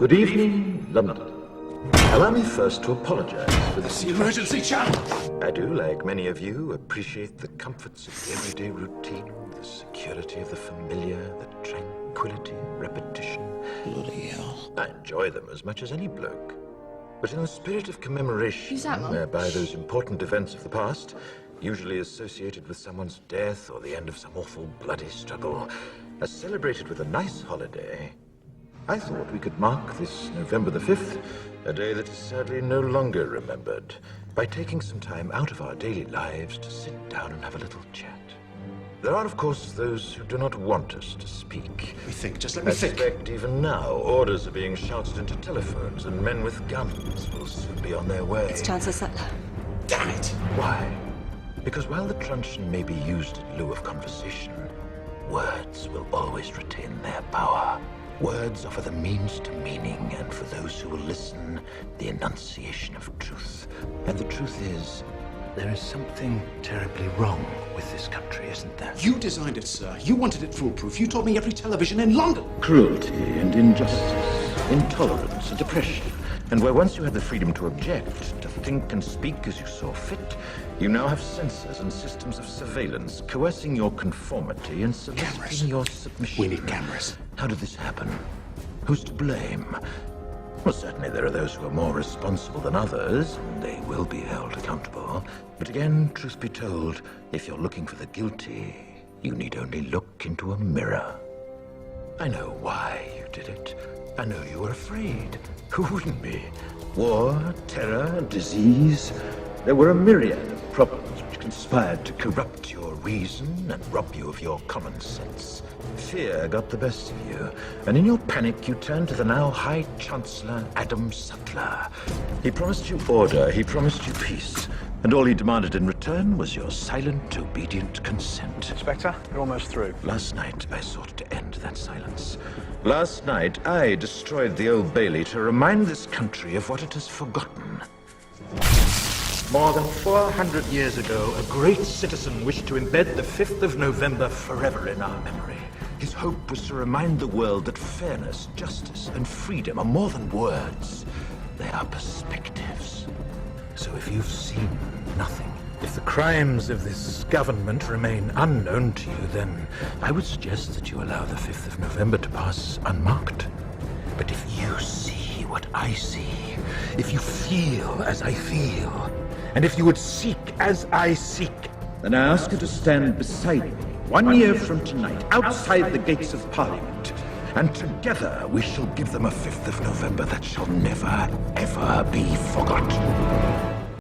Good evening, London. Allow me first to apologize for this emergency channel. I do, like many of you, appreciate the comforts of the everyday routine, the security of the familiar, the tranquility, repetition. Bloody hell. I enjoy them as much as any bloke. But in the spirit of commemoration, Who's that, Mum? whereby those important events of the past, usually associated with someone's death or the end of some awful bloody struggle, are celebrated with a nice holiday, I thought we could mark this November the 5th, a day that is sadly no longer remembered, by taking some time out of our daily lives to sit down and have a little chat. There are, of course, those who do not want us to speak. Just let I me think. suspect even now, orders are being shouted into telephones, and men with guns will soon be on their way. It's Chancellor Settler. Damn it. Why? Because while the truncheon may be used in lieu of conversation, words will always retain their power. Words offer the means to meaning, and for those who will listen, the enunciation of truth. And the truth is, there is something terribly wrong with this country, isn't there? You designed it, sir. You wanted it foolproof. You told me every television in London. Cruelty and injustice, intolerance and oppression. And where once you had the freedom to object, to think and speak as you saw fit, you now have censors and systems of surveillance coercing your conformity and soliciting your submission. We need cameras. How did this happen? Who's to blame? Well, certainly there are those who are more responsible than others, and they will be held accountable. But again, truth be told, if you're looking for the guilty, you need only look into a mirror. I know why you did it. I know you were afraid. Who wouldn't be? War, terror, disease. There were a myriad of problems which conspired to corrupt your reason and rob you of your common sense. Fear got the best of you, and in your panic you turned to the now High Chancellor Adam Sutler. He promised you order, he promised you peace, and all he demanded in return was your silent, obedient consent. Inspector, you're almost through. Last night, I sought to end that silence. Last night, I destroyed the Old Bailey to remind this country of what it has forgotten. More than 400 years ago, a great citizen wished to embed the 5th of November forever in our memory. His hope was to remind the world that fairness, justice, and freedom are more than words. They are perspectives. So if you've seen nothing, if the crimes of this government remain unknown to you, then I would suggest that you allow the 5th of November to pass unmarked. But if you see what I see, if you feel as I feel, and if you would seek as I seek, then I ask you to stand beside me 1 year from tonight, outside the gates of Parliament, and together we shall give them a 5th of November that shall never, ever be forgotten.